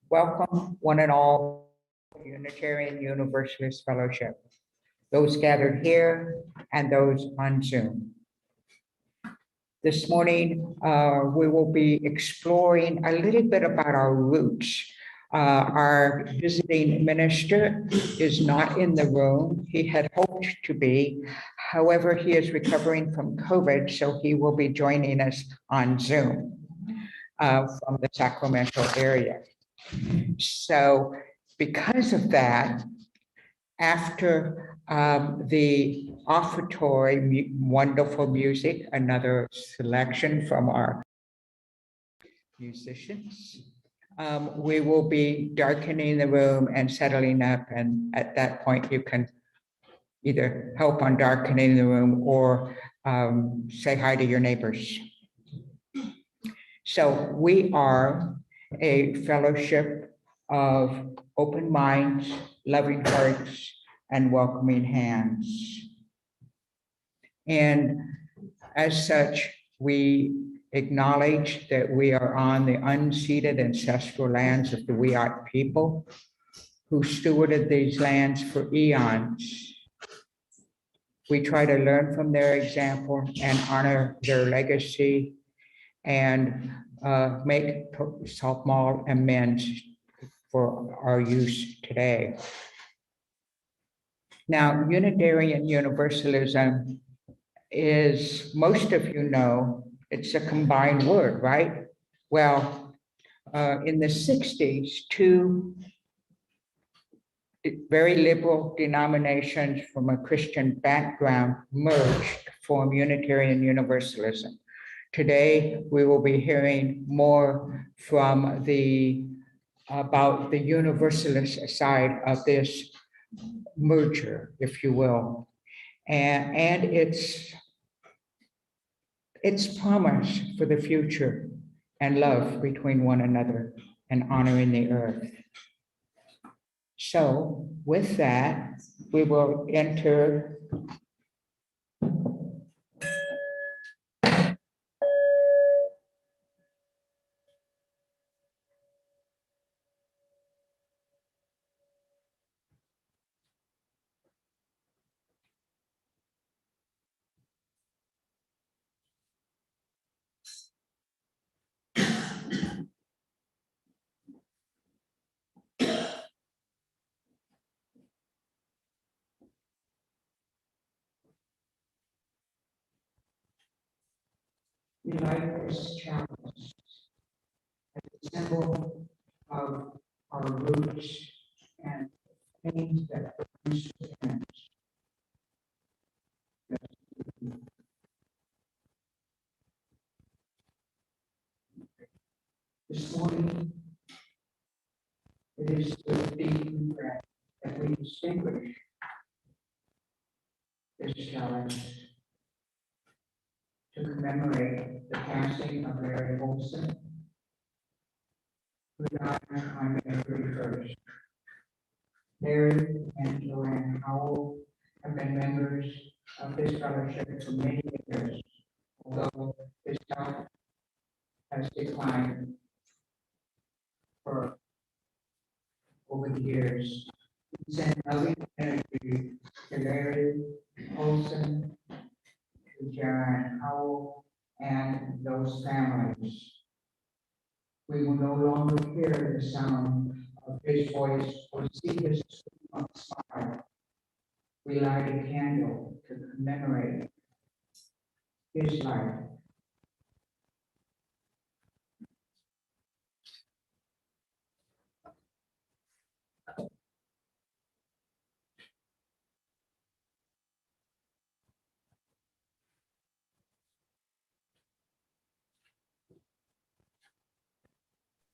Welcome, one and all, to Unitarian Universalist Fellowship, those gathered here and those on Zoom. This morning, we will be exploring a little bit about our roots. Our visiting minister is not in the room. He had hoped to be. However, he is recovering from COVID, so he will be joining us on Zoom from the Sacramento area. So because of that, after the Offertory, wonderful music, another selection from our musicians, we will be darkening the room and settling up. And at that point, you can either help on darkening the room or say hi to your neighbors. So we are a fellowship of open minds, loving hearts, and welcoming hands. And as such, we acknowledge that we are on the unceded ancestral lands of the Wiyot people who stewarded these lands for eons. We try to learn from their example and honor their legacy and make small amends for our use today. Now, Unitarian Universalism is, most of you know, it's a combined word, right? Well, in the 60s, two very liberal denominations from a Christian background merged to form Unitarian Universalism. Today, we will be hearing more from about the Universalist side of this merger, if you will, and its promise for the future and love between one another and honoring the earth. So with that, we will enter we light this chalice as a symbol of our roots and things that brings within us. This morning, it is with deep regret that we distinguish this challenge to commemorate the passing of Larry Olson, who died on May 31st. Larry and Joanne Hull have been members of this fellowship for many years, although his health has declined for over the years. We send loving energy to Larry Olson, to Joanne Hull, and those families. We will no longer hear the sound of his voice or see his smile. We light a candle to commemorate his life.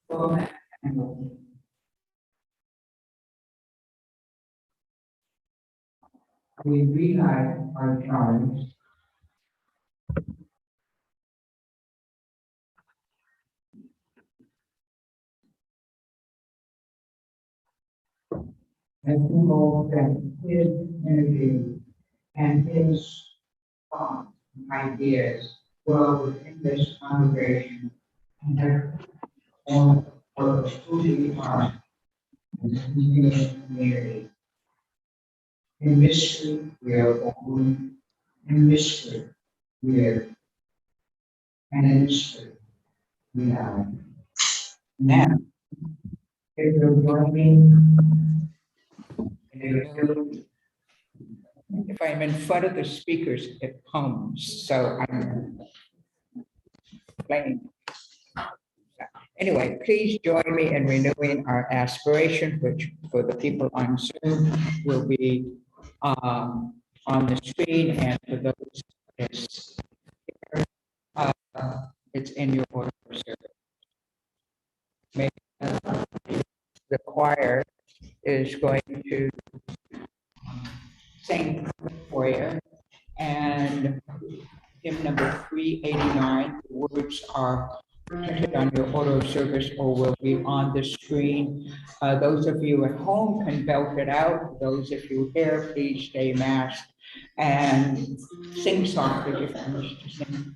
From that candle, we relight our chalice and we know that his energy and his thoughts and ideas dwell within this congregation and have formed for who we are as a community. In mystery, we are born. In mystery, we are, and in mystery, we are. Now, if you're joining, if I'm in front of the speakers, it hums, so I'm playing. Anyway, please join me in renewing our aspiration, which for the people on Zoom will be on the screen, and for those it's here, it's in your order of service. May, the choir is going to sing for you, and hymn number 389. The words are printed on your auto service or will be on the screen. Those of you at home can belt it out. Those of you here, please stay masked and sing softly if you wish to sing.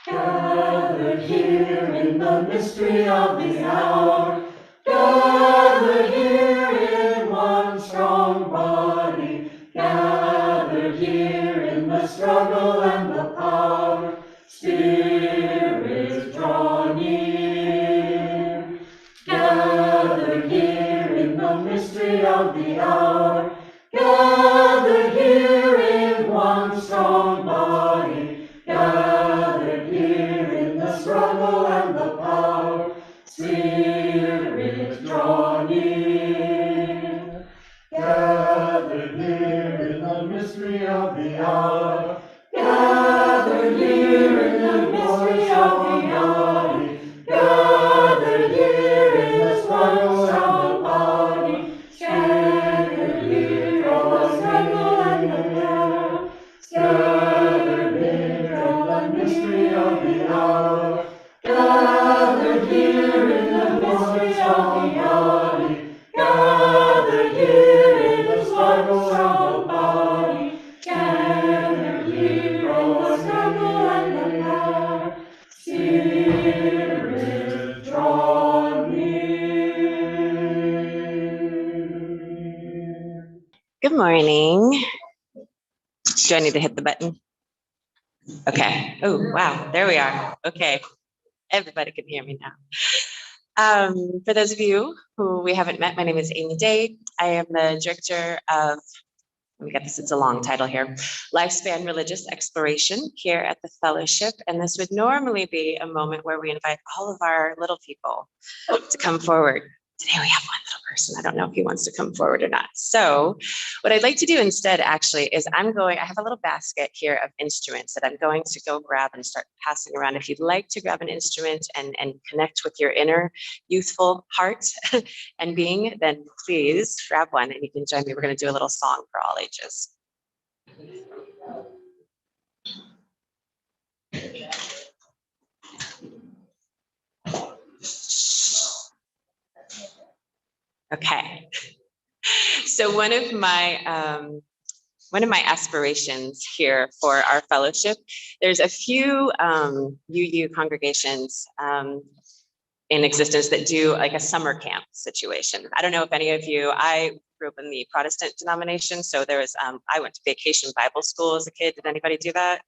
Gathered here in the mystery of the hour, gathered here in one strong body, gathered here in the struggle and the power, Spirit draw near. Gathered here in the mystery of the hour, gathered here in one strong body, gathered here in the struggle and the power, Spirit draw near. Gathered here in the mystery of the hour, gathered here in the mystery of the body, gathered here in the struggle and the body, gathered here in the struggle and the power, gathered here in the mystery of the hour, gathered here in the mystery of the body, gathered here in the struggle and the body, gathered here in the struggle and the power, Spirit draw near. Good morning. Do I need to hit the button? Okay. Oh, wow. There we are. Okay. Everybody can hear me now. For those of you who we haven't met, my name is Amy Day. I am the director of, let me get this, it's a long title here, Lifespan Religious Exploration here at the Fellowship. And this would normally be a moment where we invite all of our little people to come forward. Today we have one little person. I don't know if he wants to come forward or not. So what I'd like to do instead actually is I have a little basket here of instruments that I'm going to go grab and start passing around. If you'd like to grab an instrument and connect with your inner youthful heart and being, then please grab one and you can join me. We're going to do a little song for all ages. Okay, so one of my aspirations here for our fellowship, there's a few UU congregations in existence that do like a summer camp situation. I don't know if any of you, I grew up in the Protestant denomination, so there was, I went to Vacation Bible School as a kid. Did anybody do that?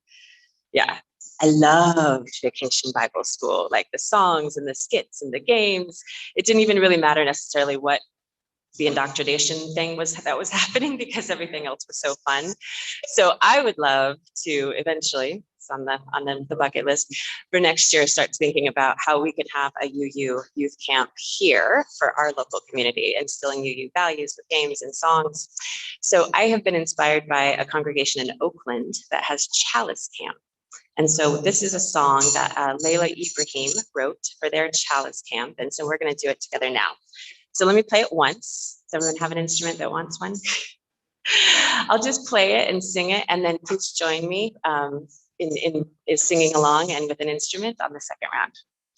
Yeah. I loved Vacation Bible School, like the songs and the skits and the games. It didn't even really matter necessarily what the indoctrination thing was that was happening because everything else was so fun. So I would love to eventually, it's on the bucket list for next year, start thinking about how we can have a UU youth camp here for our local community, instilling UU values with games and songs. So I have been inspired by a congregation in Oakland that has Chalice Camp. And so this is a song that Layla Ibrahim wrote for their Chalice Camp. And so we're going to do it together now. So let me play it once. Does everyone have an instrument that wants one? I'll just play it and sing it, and then please join me in singing along and with an instrument on the second round.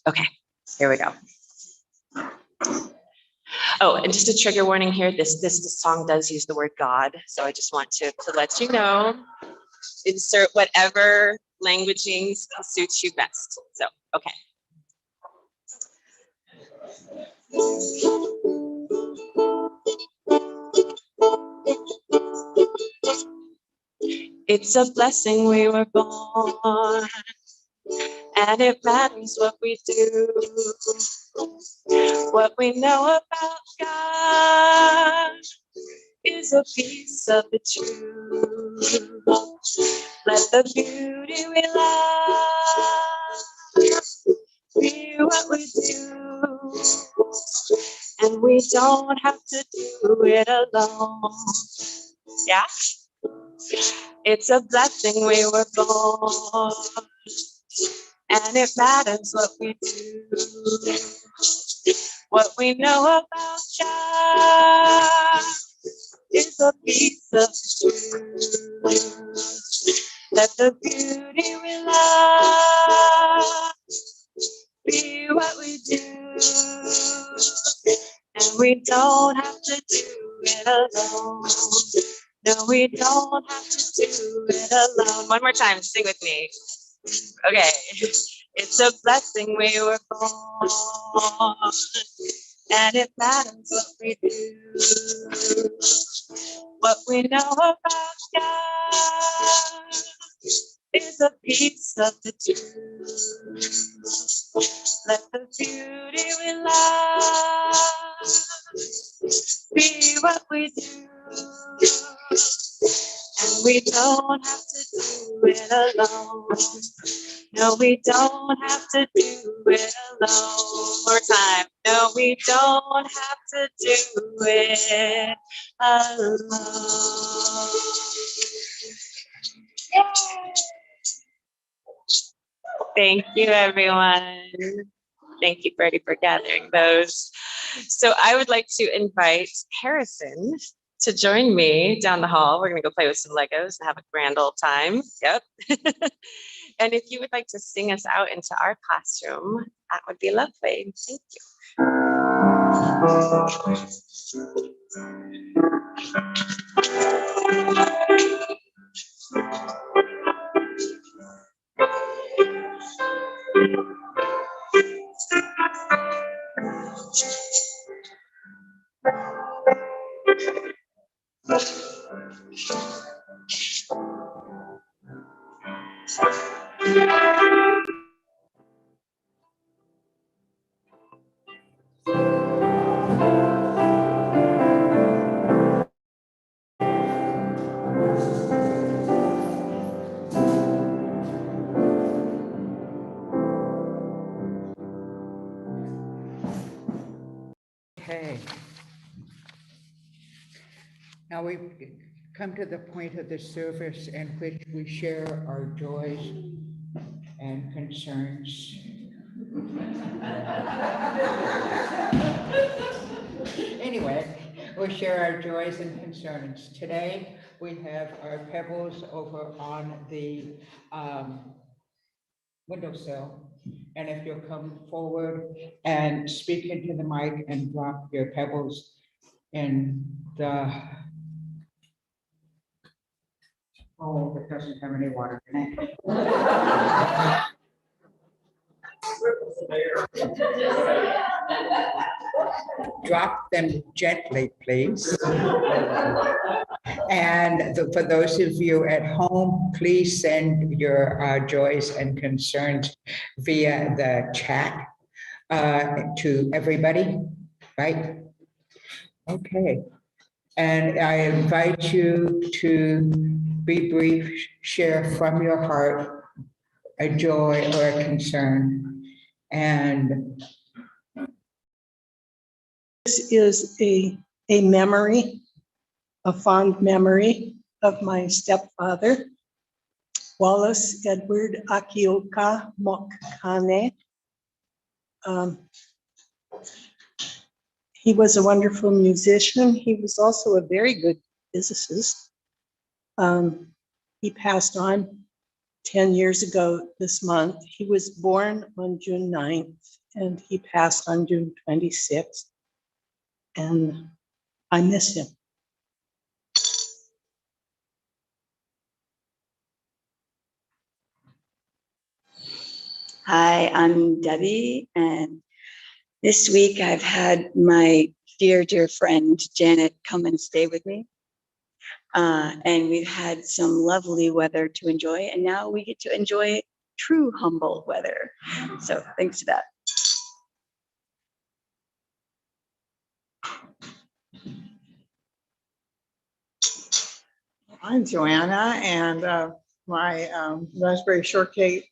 Okay, here we go. Oh, and just a trigger warning here, this song does use the word God, so I just want to let you know, insert whatever languaging suits you best. So, okay. It's a blessing we were born, and it matters what we do, what we know about God is a piece of the truth. Let the beauty we love be what we do, and we don't have to do it alone. Yeah, it's a blessing we were born, and it matters what we do, what we know about God is a piece of the truth. Let the beauty we love be what we do, and we don't have to do it alone. No, we don't have to do it alone. One more time, sing with me. Okay. It's a blessing we were born, and it matters what we do, what we know about God is a piece of the truth. Let the beauty we love be what we do, and we don't have to do it alone. No, we don't have to do it alone. More time. No, we don't have to do it alone. Yay! Thank you, everyone. Thank you, Berti, for gathering those. So I would like to invite Harrison to join me down the hall. We're going to go play with some Legos and have a grand old time. Yep. And if you would like to sing us out into our classroom, that would be lovely. Thank you. Okay. Now we've come to the point of the service in which we share our joys and concerns. Anyway, we'll share our joys and concerns. Today, we have our pebbles over on the windowsill. And if you'll come forward and speak into the mic and drop your pebbles in the bowl that doesn't have any water in it. Drop them gently, please. And for those of you at home, please send your joys and concerns via the chat to everybody, right? Okay. And I invite you to be brief, share from your heart a joy or a concern. And this is a memory, a fond memory of my stepfather, Wallace Edward Akioka Mokane. He was a wonderful musician. He was also a very good physicist. He passed on 10 years ago this month. He was born on June 9th and he passed on June 26th. And I miss him. Hi, I'm Debbie, and This week, I've had my dear, dear friend, Janet, come and stay with me. And we've had some lovely weather to enjoy, and now we get to enjoy true Humboldt weather. So thanks to that. I'm Joanna, and my raspberry shortcake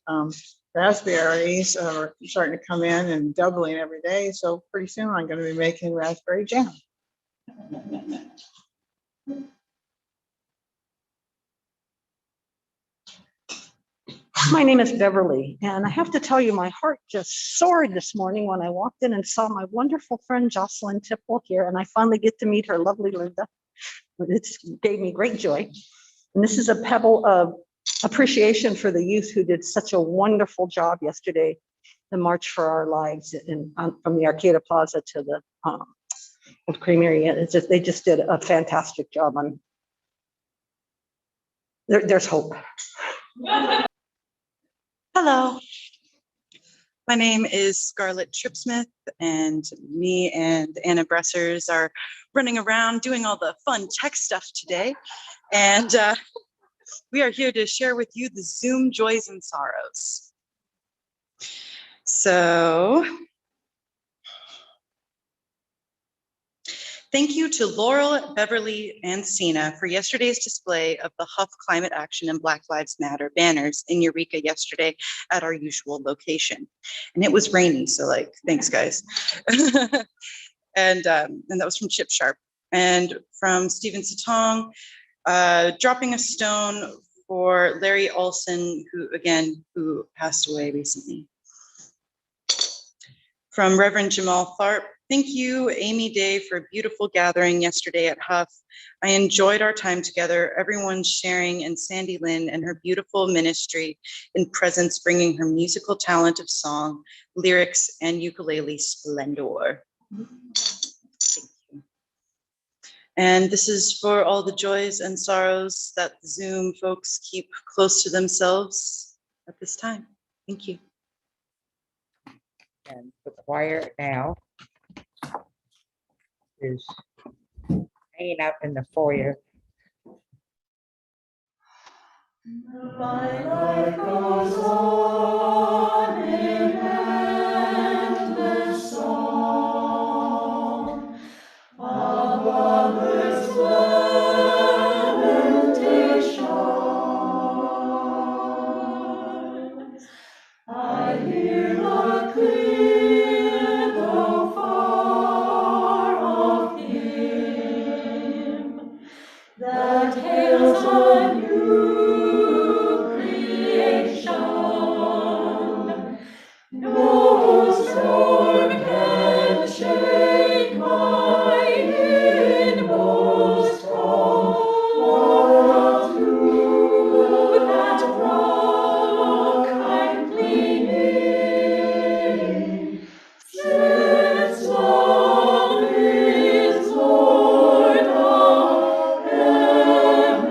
raspberries are starting to come in and doubling every day. So pretty soon I'm going to be making raspberry jam. My name is Beverly, and I have to tell you, my heart just soared this morning when I walked in and saw my wonderful friend Jocelyn Tipple here, and I finally get to meet her lovely Linda. It gave me great joy. And this is a pebble of appreciation for the youth who did such a wonderful job yesterday, the March for Our Lives from the Arcata Plaza to the Old Creamery. They just did a fantastic job. There's hope. Hello, my name is Scarlett Tripsmith, and me and Anna Bressers are running around doing all the fun tech stuff today. And we are here to share with you the Zoom joys and sorrows. So, thank you to Laurel, Beverly, and Sina for yesterday's display of the HUUF Climate Action and Black Lives Matter banners in Eureka yesterday at our usual location. And it was rainy, so thanks guys. And that was from Chip Sharp. And from Stephen Satong, dropping a stone for Larry Olson, who passed away recently. From Reverend Jamal Tharp, thank you, Amy Day, for a beautiful gathering yesterday at HUUF. I enjoyed our time together, everyone sharing, and Sandy Lynn and her beautiful ministry in presence, bringing her musical talent of song, lyrics, and ukulele splendor. Thank you. And this is for all the joys and sorrows that the Zoom folks keep close to themselves at this time. Thank you. And the choir now is hanging out in the foyer. My life goes on in endless song of others' lamentations. I hear the clear, though far off hymn that hails a new creation. No storm can shake my inmost core. To that rock I'm clinging, since love is Lord of heaven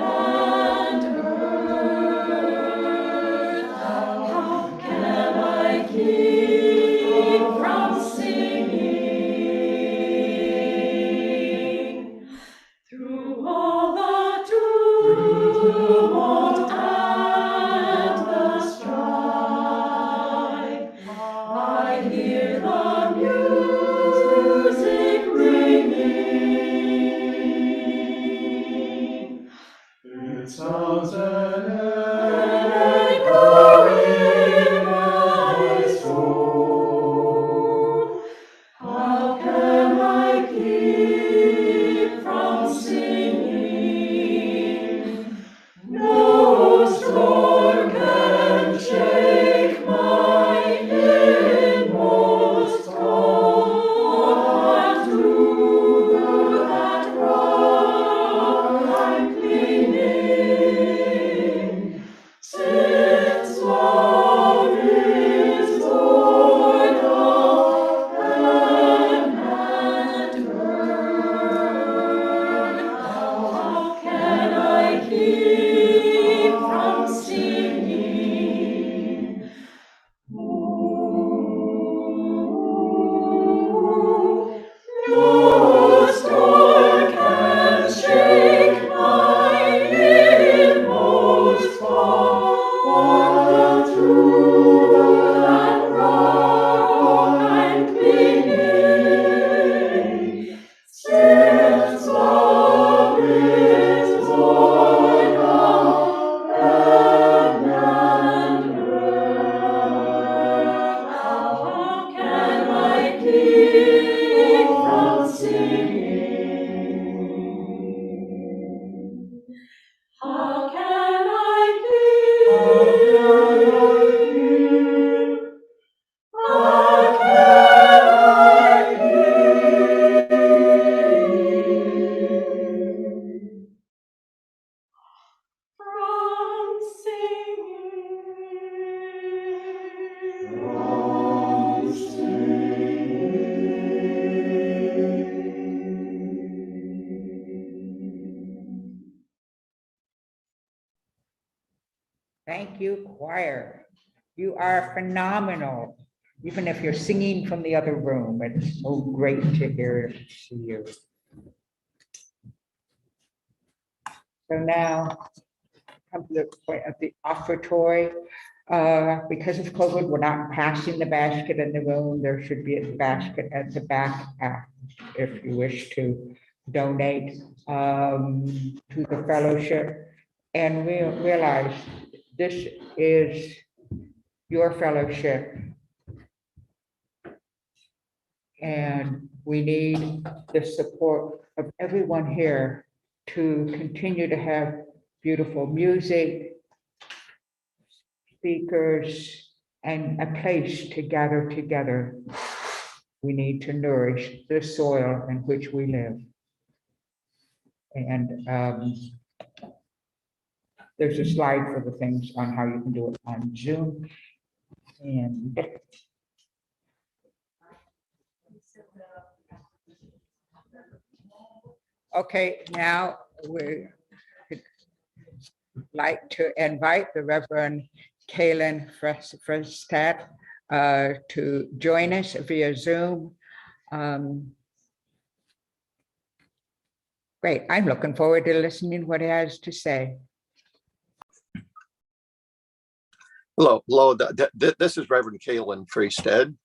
storm can shake my inmost heart, while to that rock I'm clinging, since love is born of heaven and earth. How can I keep from singing? How can I keep? How can I keep from singing? From singing. Thank you, choir. You are phenomenal. Even if you're singing from the other room, it's so great to hear and see you. So now, come to the point of the offertory. Because of COVID, we're not passing the basket in the room. There should be a basket at the back if you wish to donate to the fellowship. And we realize this is your fellowship. And we need the support of everyone here to continue to have beautiful music, speakers, and a place to gather together. We need to nourish the soil in which we live. And there's a slide for the things on how you can do it on Zoom. And okay, now we like to invite the Reverend Kalen Fristad to join us via Zoom. Great, I'm looking forward to listening to what he has to say. Hello, this is Reverend Kalen Fristad.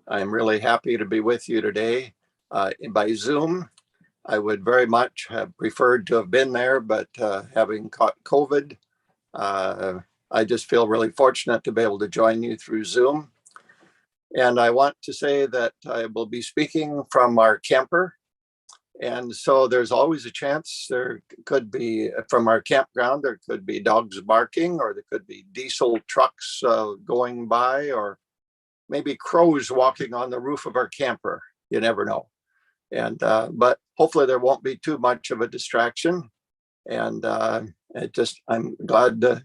I'm really happy to be with you today by Zoom. I would very much have preferred to have been there, but having caught COVID, I just feel really fortunate to be able to join you through Zoom. And I want to say that I will be speaking from our camper. And so there's always a chance there could be, from our campground, there could be dogs barking, or there could be diesel trucks going by, or maybe crows walking on the roof of our camper. You never know. And but hopefully there won't be too much of a distraction. And I'm glad to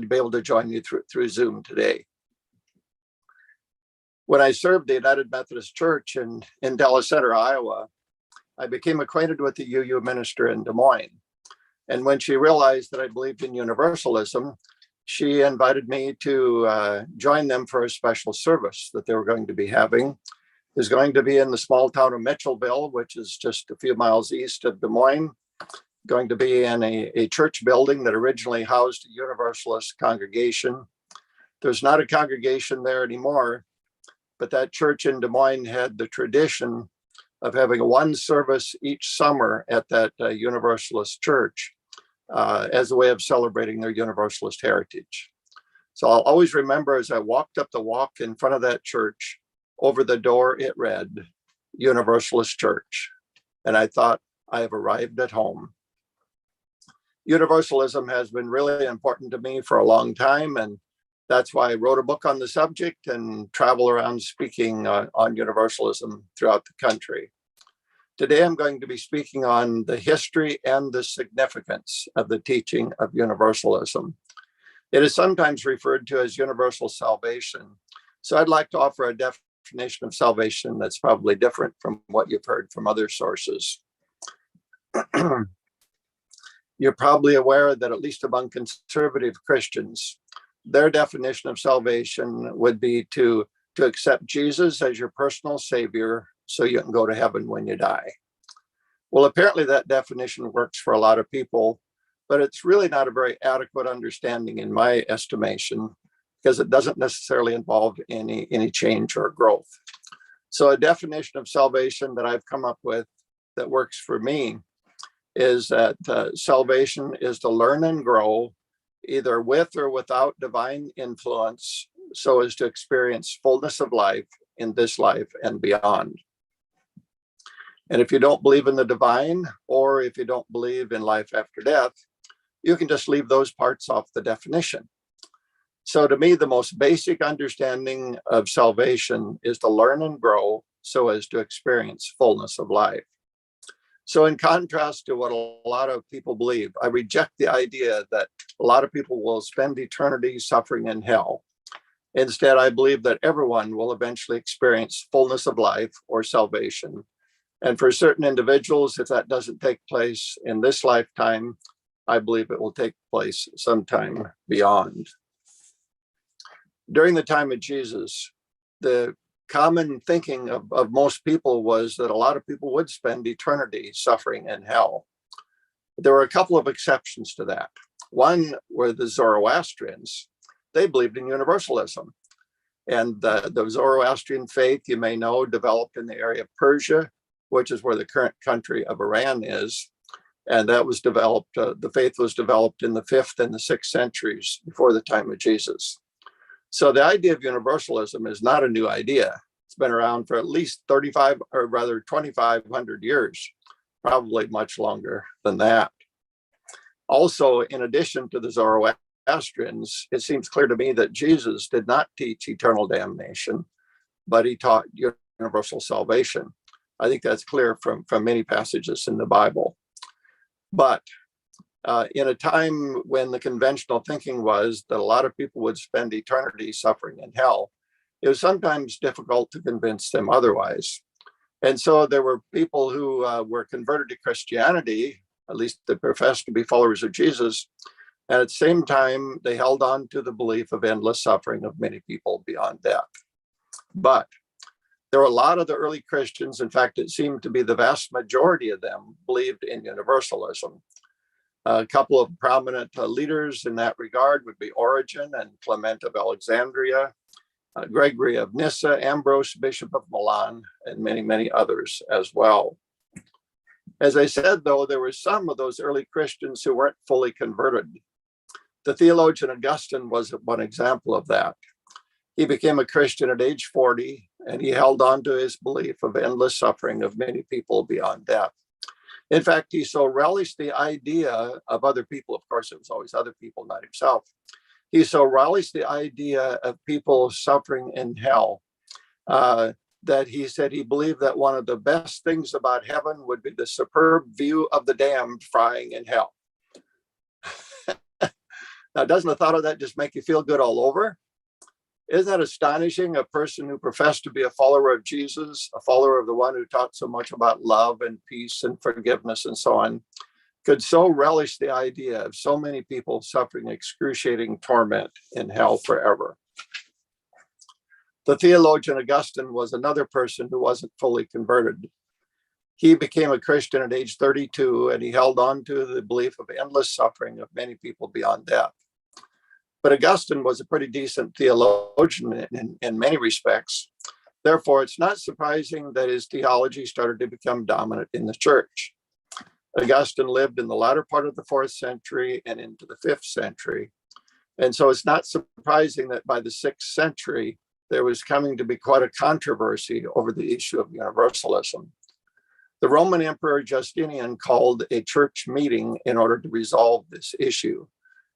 be able to join you through Zoom today. When I served the United Methodist Church in Dallas Center, Iowa, I became acquainted with the UU minister in Des Moines. And when she realized that I believed in Universalism, she invited me to join them for a special service that they were going to be having. It's going to be in the small town of Mitchellville, which is just a few miles east of Des Moines. Going to be in a church building that originally housed a Universalist congregation. There's not a congregation there anymore, but that church in Des Moines had the tradition of having one service each summer at that Universalist church as a way of celebrating their Universalist heritage. So I'll always remember, as I walked up the walk in front of that church, over the door it read, Universalist Church. And I thought, I have arrived at home. Universalism has been really important to me for a long time, and that's why I wrote a book on the subject and travel around speaking on Universalism throughout the country. Today, I'm going to be speaking on the history and the significance of the teaching of Universalism. It is sometimes referred to as universal salvation. So I'd like to offer a definition of salvation that's probably different from what you've heard from other sources. You're probably aware that at least among conservative Christians, their definition of salvation would be to accept Jesus as your personal savior so you can go to heaven when you die. Well, apparently that definition works for a lot of people, but it's really not a very adequate understanding in my estimation, because it doesn't necessarily involve any change or growth. So a definition of salvation that I've come up with that works for me is that salvation is to learn and grow either with or without divine influence so as to experience fullness of life in this life and beyond. And if you don't believe in the divine, or if you don't believe in life after death, you can just leave those parts off the definition. So to me, the most basic understanding of salvation is to learn and grow so as to experience fullness of life. So in contrast to what a lot of people believe, I reject the idea that a lot of people will spend eternity suffering in hell. Instead, I believe that everyone will eventually experience fullness of life or salvation. And for certain individuals, if that doesn't take place in this lifetime, I believe it will take place sometime beyond. During the time of Jesus, the common thinking of most people was that a lot of people would spend eternity suffering in hell. There were a couple of exceptions to that. One were the Zoroastrians. They believed in Universalism. And the Zoroastrian faith, you may know, developed in the area of Persia, which is where the current country of Iran is. And that was developed, the faith was developed in the 5th and the 6th centuries before the time of Jesus. So the idea of universalism is not a new idea. It's been around for at least 2,500 years, probably much longer than that. Also, in addition to the Zoroastrians, it seems clear to me that Jesus did not teach eternal damnation, but he taught universal salvation. I think that's clear from many passages in the Bible. But in a time when the conventional thinking was that a lot of people would spend eternity suffering in hell, it was sometimes difficult to convince them otherwise. And so there were people who were converted to Christianity, at least they professed to be followers of Jesus. And at the same time, they held on to the belief of endless suffering of many people beyond death. But there were a lot of the early Christians, in fact, it seemed to be the vast majority of them believed in universalism. A couple of prominent leaders in that regard would be Origen and Clement of Alexandria, Gregory of Nyssa, Ambrose, Bishop of Milan, and many, many others as well. As I said, though, there were some of those early Christians who weren't fully converted. The theologian Augustine was one example of that. He became a Christian at age 40, and he held on to his belief of endless suffering of many people beyond death. In fact, he so relished the idea of other people, of course, it was always other people, not himself. He so relished the idea of people suffering in hell that he said he believed that one of the best things about heaven would be the superb view of the damned frying in hell. Now, doesn't the thought of that just make you feel good all over? Isn't that astonishing? A person who professed to be a follower of Jesus, a follower of the one who taught so much about love and peace and forgiveness and so on, could so relish the idea of so many people suffering excruciating torment in hell forever. The theologian Augustine was another person who wasn't fully converted. He became a Christian at age 32, and he held on to the belief of endless suffering of many people beyond death. But Augustine was a pretty decent theologian in many respects. Therefore, it's not surprising that his theology started to become dominant in the church. Augustine lived in the latter part of the 4th century and into the 5th century. And so it's not surprising that by the 6th century, there was coming to be quite a controversy over the issue of universalism. The Roman Emperor Justinian called a church meeting in order to resolve this issue.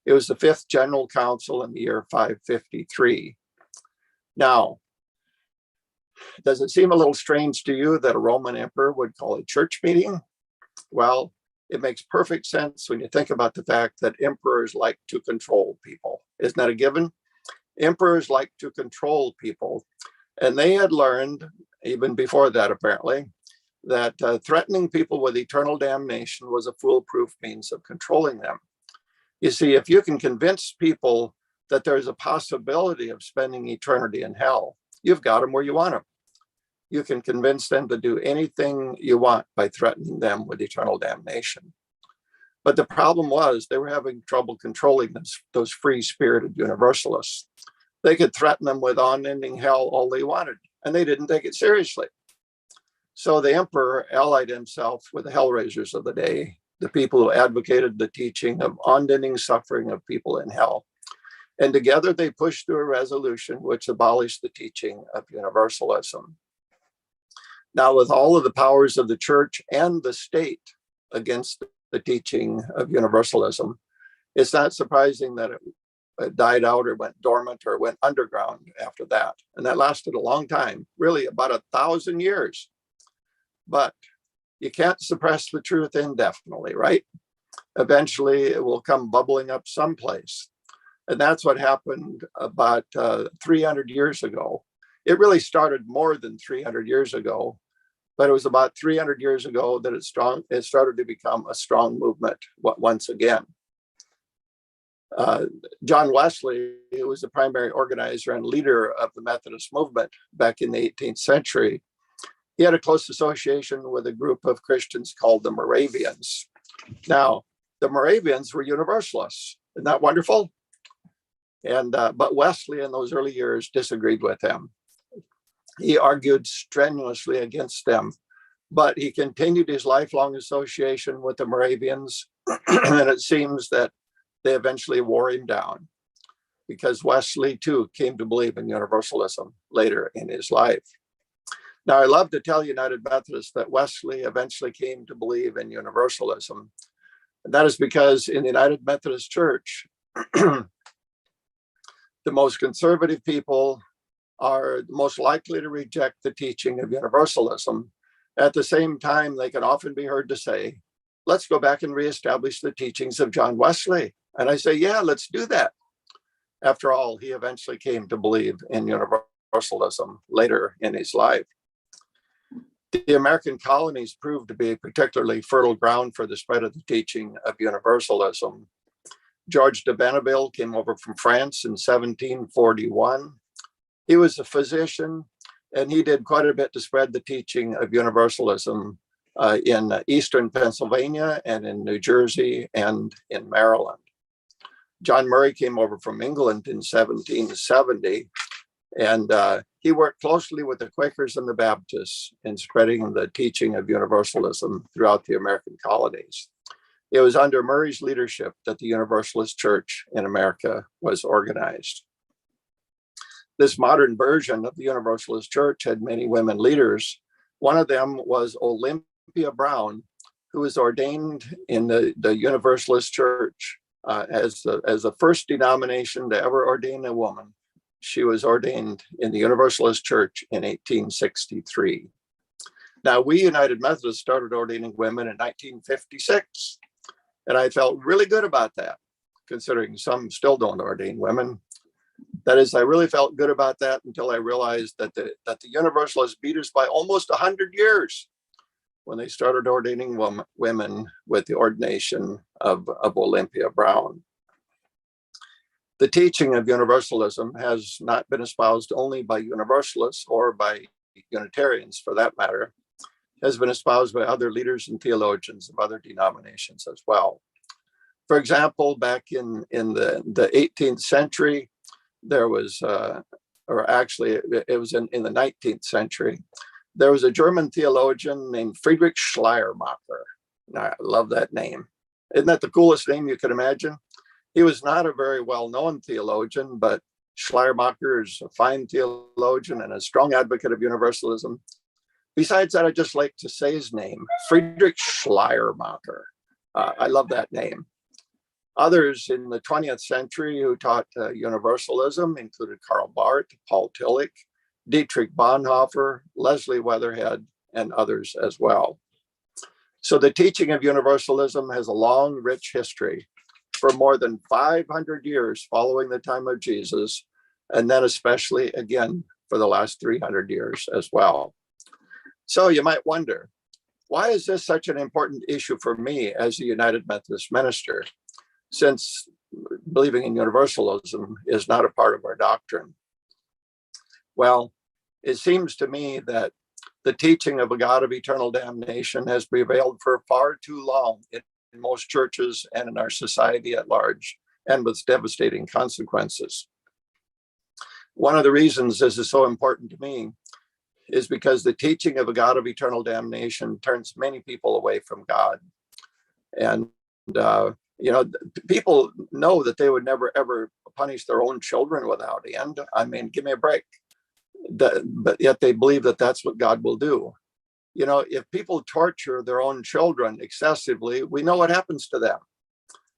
It was the 5th General Council in the year 553. Now, does it seem a little strange to you that a Roman emperor would call a church meeting? Well, it makes perfect sense when you think about the fact that emperors like to control people. Isn't that a given? Emperors like to control people. And they had learned, even before that apparently, that threatening people with eternal damnation was a foolproof means of controlling them. You see, if you can convince people that there's a possibility of spending eternity in hell, you've got them where you want them. you can convince them to do anything you want by threatening them with eternal damnation. But the problem was they were having trouble controlling those free-spirited universalists. They could threaten them with unending hell all they wanted, and they didn't take it seriously. So the emperor allied himself with the hellraisers of the day, the people who advocated the teaching of unending suffering of people in hell. And together they pushed through a resolution which abolished the teaching of universalism. Now, with all of the powers of the church and the state against the teaching of universalism, it's not surprising that it died out or went dormant or went underground after that. And that lasted a long time, really about 1,000 years. But you can't suppress the truth indefinitely, right? Eventually it will come bubbling up someplace. And that's what happened about 300 years ago. It really started more than 300 years ago, but it was about 300 years ago that it started to become a strong movement once again. John Wesley, who was the primary organizer and leader of the Methodist movement back in the 18th century, he had a close association with a group of Christians called the Moravians. Now, the Moravians were Universalists. Isn't that wonderful? And but Wesley in those early years disagreed with them. He argued strenuously against them, but he continued his lifelong association with the Moravians, and it seems that they eventually wore him down because Wesley too came to believe in universalism later in his life. Now, I love to tell United Methodists that Wesley eventually came to believe in universalism. And that is because in the United Methodist Church, the most conservative people are most likely to reject the teaching of universalism. At the same time, they can often be heard to say, let's go back and reestablish the teachings of John Wesley. And I say, yeah, let's do that. After all, he eventually came to believe in universalism later in his life. The American colonies proved to be particularly fertile ground for the spread of the teaching of universalism. George de Benneville came over from France in 1741. He was a physician, and he did quite a bit to spread the teaching of universalism in eastern Pennsylvania and in New Jersey and in Maryland. John Murray came over from England in 1770, and he worked closely with the Quakers and the Baptists in spreading the teaching of universalism throughout the American colonies. It was under Murray's leadership that the Universalist Church in America was organized. This modern version of the Universalist Church had many women leaders. One of them was Olympia Brown, who was ordained in the Universalist Church as the first denomination to ever ordain a woman. She was ordained in the Universalist Church in 1863. Now, we United Methodists started ordaining women in 1956. And I felt really good about that, considering some still don't ordain women. That is, I really felt good about that until I realized that the Universalists beat us by almost 100 years when they started ordaining women with the ordination of Olympia Brown. The teaching of universalism has not been espoused only by Universalists or by Unitarians, for that matter. Has been espoused by other leaders and theologians of other denominations as well. For example, back in the 18th century, there was, or actually it was in the 19th century, there was a German theologian named Friedrich Schleiermacher. I love that name. Isn't that the coolest name you could imagine? He was not a very well-known theologian, but Schleiermacher is a fine theologian and a strong advocate of universalism. Besides that, I just like to say his name, Friedrich Schleiermacher. I love that name. Others in the 20th century who taught universalism included Karl Barth, Paul Tillich, Dietrich Bonhoeffer, Leslie Weatherhead, and others as well. So the teaching of universalism has a long, rich history for more than 500 years following the time of Jesus, and then especially again for the last 300 years as well. So you might wonder, why is this such an important issue for me as a United Methodist minister, since believing in universalism is not a part of our doctrine? Well, it seems to me that The teaching of a God of eternal damnation has prevailed for far too long in most churches and in our society at large, and with devastating consequences. One of the reasons this is so important to me is because the teaching of a God of eternal damnation turns many people away from God. And, people know that they would never, ever punish their own children without end. I mean, give me a break. But yet they believe that that's what God will do. If people torture their own children excessively, we know what happens to them.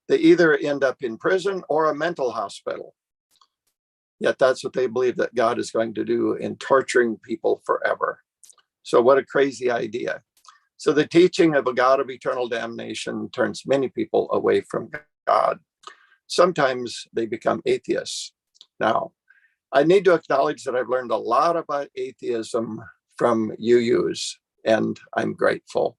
They either end up in prison or a mental hospital. Yet that's what they believe that God is going to do in torturing people forever. So what a crazy idea. So the teaching of a God of eternal damnation turns many people away from God. Sometimes they become atheists. Now, I need to acknowledge that I've learned a lot about atheism from UUs, and I'm grateful.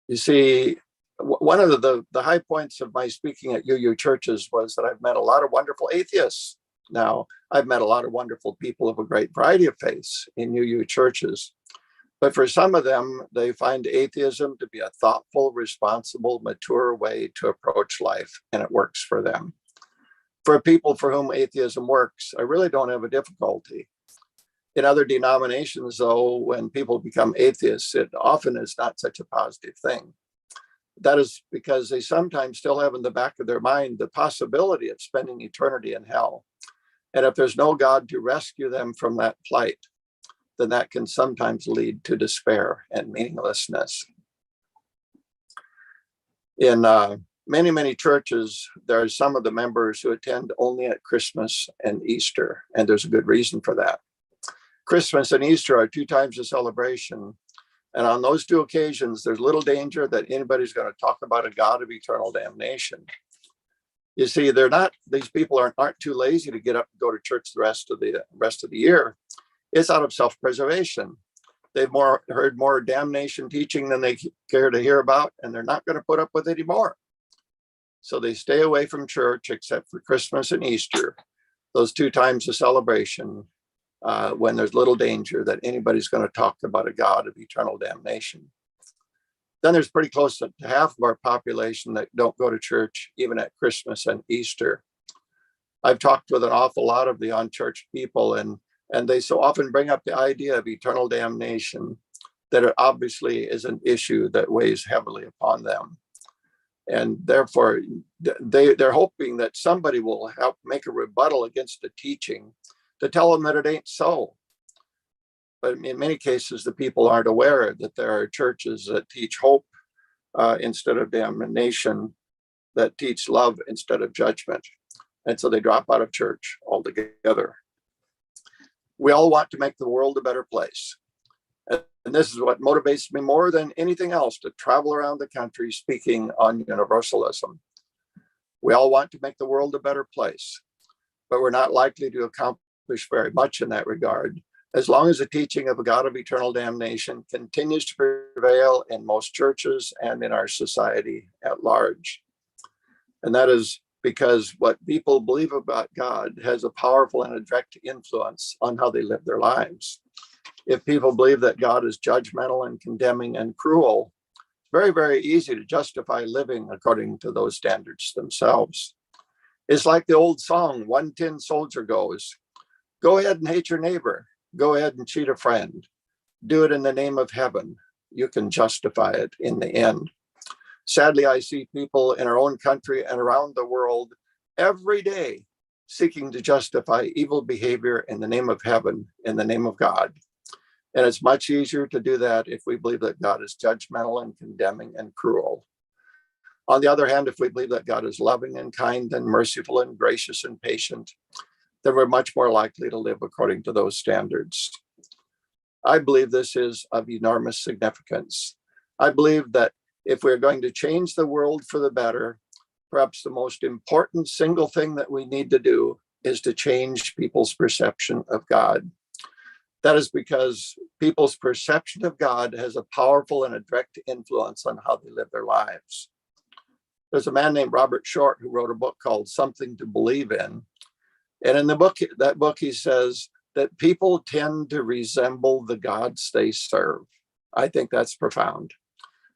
You see, one of the high points of my speaking at UU churches was that I've met a lot of wonderful atheists. Now, I've met a lot of wonderful people of a great variety of faiths in UU churches. But for some of them, they find atheism to be a thoughtful, responsible, mature way to approach life, and it works for them. For people for whom atheism works, I really don't have a difficulty. In other denominations, though, when people become atheists, it often is not such a positive thing. That is because they sometimes still have in the back of their mind the possibility of spending eternity in hell. And if there's no God to rescue them from that plight, then that can sometimes lead to despair and meaninglessness. In many, many churches, there are some of the members who attend only at Christmas and Easter, and there's a good reason for that. Christmas and Easter are 2 times a celebration, and on those 2 occasions, there's little danger that anybody's going to talk about a God of eternal damnation. You see, these people aren't too lazy to get up and go to church the rest of the year. It's out of self-preservation. They've heard more damnation teaching than they care to hear about, and they're not going to put up with it anymore. So they stay away from church except for Christmas and Easter, those 2 times of celebration, when there's little danger that anybody's going to talk about a God of eternal damnation. Then there's pretty close to half of our population that don't go to church even at Christmas and Easter. I've talked with an awful lot of the unchurched people, and they so often bring up the idea of eternal damnation that it obviously is an issue that weighs heavily upon them. And therefore, they're hoping that somebody will help make a rebuttal against the teaching to tell them that it ain't so. But in many cases, the people aren't aware that there are churches that teach hope instead of damnation, that teach love instead of judgment. And so they drop out of church altogether. We all want to make the world a better place. And this is what motivates me more than anything else to travel around the country speaking on universalism. We all want to make the world a better place, but we're not likely to accomplish very much in that regard, as long as the teaching of a God of eternal damnation continues to prevail in most churches and in our society at large. And that is because what people believe about God has a powerful and a direct influence on how they live their lives. If people believe that God is judgmental and condemning and cruel, it's very, very easy to justify living according to those standards themselves. It's like the old song, One Tin Soldier goes, "Go ahead and hate your neighbor. Go ahead and cheat a friend. Do it in the name of heaven. You can justify it in the end." Sadly, I see people in our own country and around the world every day seeking to justify evil behavior in the name of heaven, in the name of God. And it's much easier to do that if we believe that God is judgmental and condemning and cruel. On the other hand, if we believe that God is loving and kind and merciful and gracious and patient, then we're much more likely to live according to those standards. I believe this is of enormous significance. I believe that if we're going to change the world for the better, perhaps the most important single thing that we need to do is to change people's perception of God. That is because people's perception of God has a powerful and a direct influence on how they live their lives. There's a man named Robert Short who wrote a book called Something to Believe In. And in that book, he says that people tend to resemble the gods they serve. I think that's profound.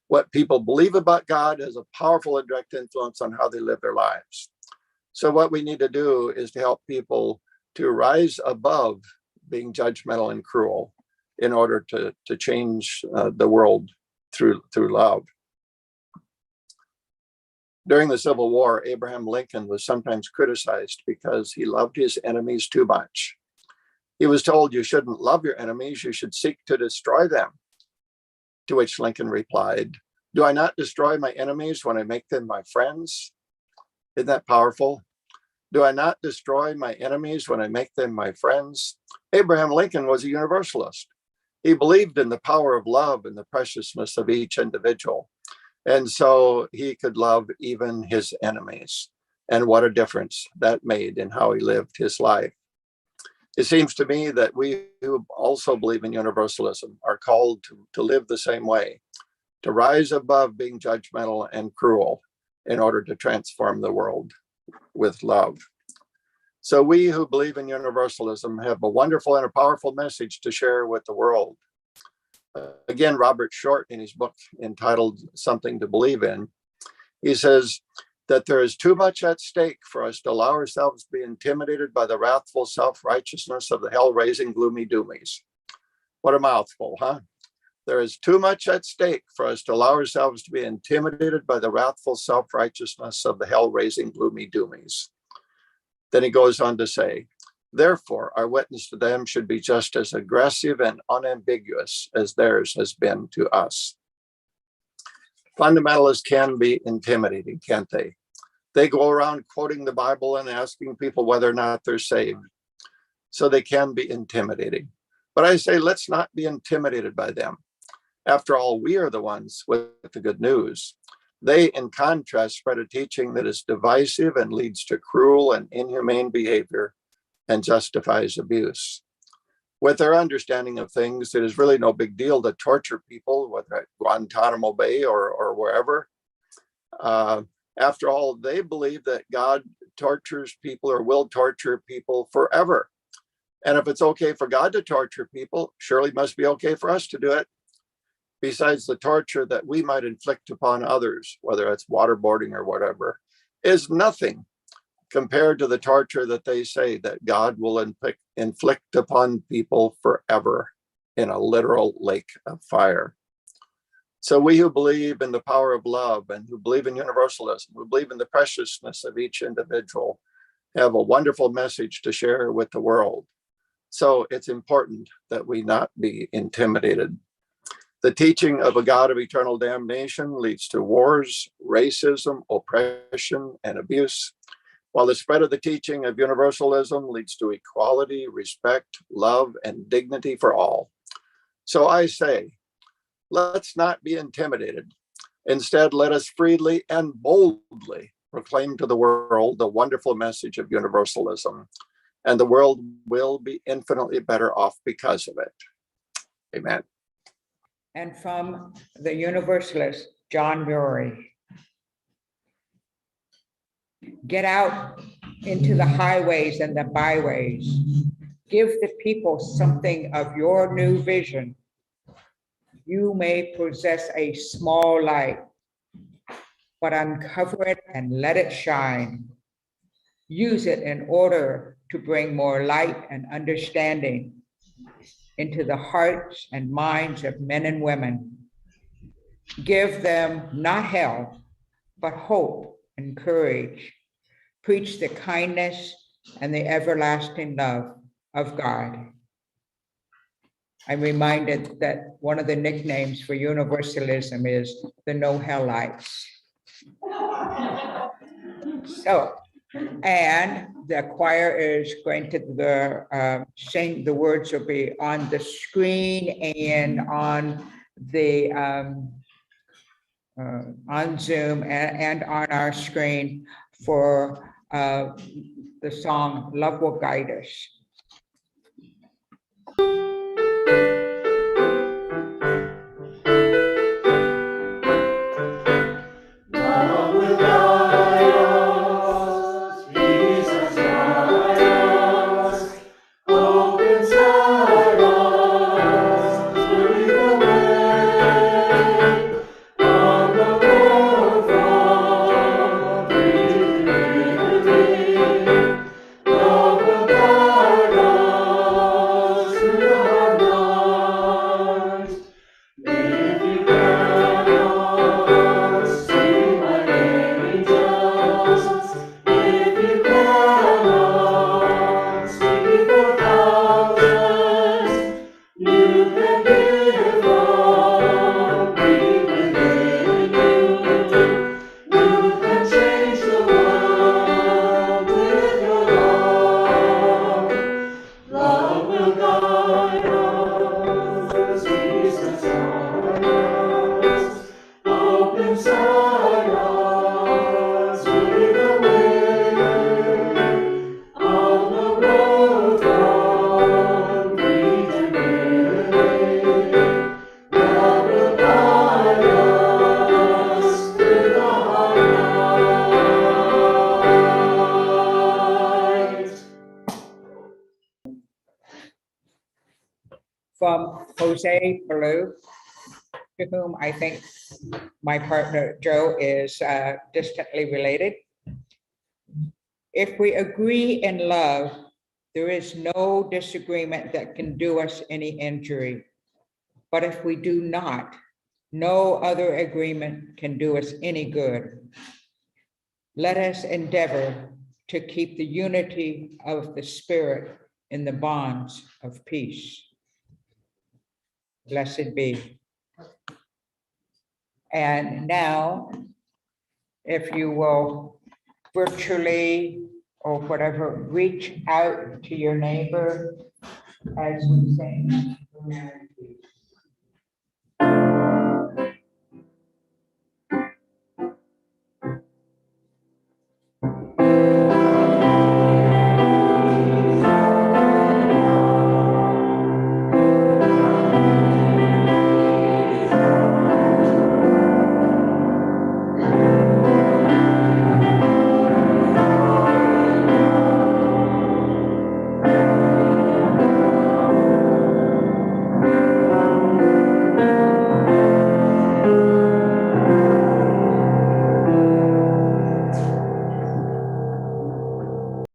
What people believe about God has a powerful and direct influence on how they live their lives. So what we need to do is to help people to rise above being judgmental and cruel in order to change the world through love. During the Civil War, Abraham Lincoln was sometimes criticized because he loved his enemies too much. He was told, you shouldn't love your enemies, you should seek to destroy them. To which Lincoln replied, do I not destroy my enemies when I make them my friends? Isn't that powerful? Do I not destroy my enemies when I make them my friends? Abraham Lincoln was a Universalist. He believed in the power of love and the preciousness of each individual. And so he could love even his enemies. And what a difference that made in how he lived his life. It seems to me that we who also believe in Universalism are called to live the same way, to rise above being judgmental and cruel in order to transform the world with love. So we who believe in Universalism have a wonderful and a powerful message to share with the world. Again, Robert Short, in his book entitled Something to Believe In, he says that there is too much at stake for us to allow ourselves to be intimidated by the wrathful self-righteousness of the hell-raising gloomy doomies. What a mouthful, huh? There is too much at stake for us to allow ourselves to be intimidated by the wrathful self-righteousness of the hell-raising gloomy doomies. Then he goes on to say, therefore, our witness to them should be just as aggressive and unambiguous as theirs has been to us. Fundamentalists can be intimidating, can't they? They go around quoting the Bible and asking people whether or not they're saved. So they can be intimidating. But I say, let's not be intimidated by them. After all, we are the ones with the good news. They, in contrast, spread a teaching that is divisive and leads to cruel and inhumane behavior and justifies abuse. With their understanding of things, it is really no big deal to torture people, whether at Guantanamo Bay or wherever. After all, they believe that God tortures people or will torture people forever. And if it's okay for God to torture people, surely it must be okay for us to do it. Besides, the torture that we might inflict upon others, whether it's waterboarding or whatever, is nothing compared to the torture that they say that God will inflict upon people forever in a literal lake of fire. So we who believe in the power of love and who believe in Universalism, who believe in the preciousness of each individual, have a wonderful message to share with the world. So it's important that we not be intimidated. The teaching of a God of eternal damnation leads to wars, racism, oppression, and abuse, while the spread of the teaching of Universalism leads to equality, respect, love, and dignity for all. So I say, let's not be intimidated. Instead, let us freely and boldly proclaim to the world the wonderful message of Universalism, and the world will be infinitely better off because of it. Amen. And from the Universalist, John Murray. Get out into the highways and the byways. Give the people something of your new vision. You may possess a small light, but uncover it and let it shine. Use it in order to bring more light and understanding into the hearts and minds of men and women. Give them not hell, but hope and courage. Preach the kindness and the everlasting love of God. I'm reminded that one of the nicknames for Universalism is the No Hellites. So, and the choir is going to sing, the words will be on the screen and on the on Zoom and on our screen for the song Love Will Guide Us. Love will guide us, Jesus guide us, hope and from Jose Blue, to whom I think my partner Joe is distantly related. If we agree in love, there is no disagreement that can do us any injury. But if we do not, no other agreement can do us any good. Let us endeavor to keep the unity of the spirit in the bonds of peace. Blessed be. And now, if you will virtually or whatever, reach out to your neighbor as we sing.